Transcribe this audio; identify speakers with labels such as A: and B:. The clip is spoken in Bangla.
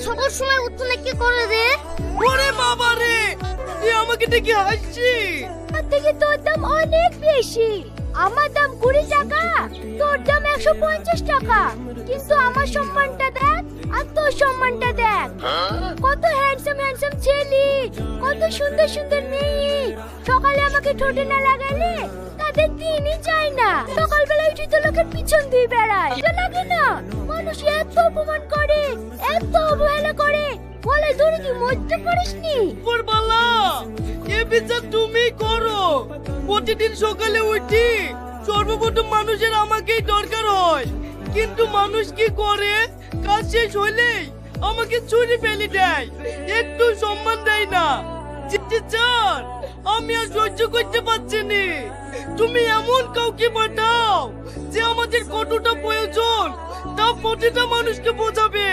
A: সকল সময় উঠলে কি করে রে?
B: ওরে বাবা রে, তুই আমাকে দেখে হাসছি?
A: তার থেকে তোর দাম অনেক বেশি। আমার দাম 20 টাকা, তোর দাম 150 টাকা। কিন্তু আমার সম্মানটা দেখ আর তোর সম্মানটা দেখ। কত হ্যান্ডসাম ছেলে, কত সুন্দর সুন্দর মেয়ে সকালে আমাকে ঠোঁটে না লাগালে তাদের দিনই যায় না। সকালবেলা উঠে তো লোকের পিছন দিয়ে বেড়ায়, এটা লাগে না? মানুষ এত অপমান করে, এত অবহেলা করে, বলে দূরে তুই মরতে পারিসনি।
B: ওর বালা, এ বিচার তুমি করো। প্রতিদিন সকালে উঠি সর্বপ্রথম মানুষের আমাকেই দরকার হয়, কিন্তু মানুষ কি করে? কাজ শেষ হইলেই আমাকে ছুরি ফেলে দেয়, একটু সম্মান দেয় না। স্যার, আমি আর সহ্য করতে পারছি না। তুমি এমন কাউকে পাঠাও যে আমাদের কতটা প্রয়োজন তা প্রতিটা মানুষকে বোঝাবে।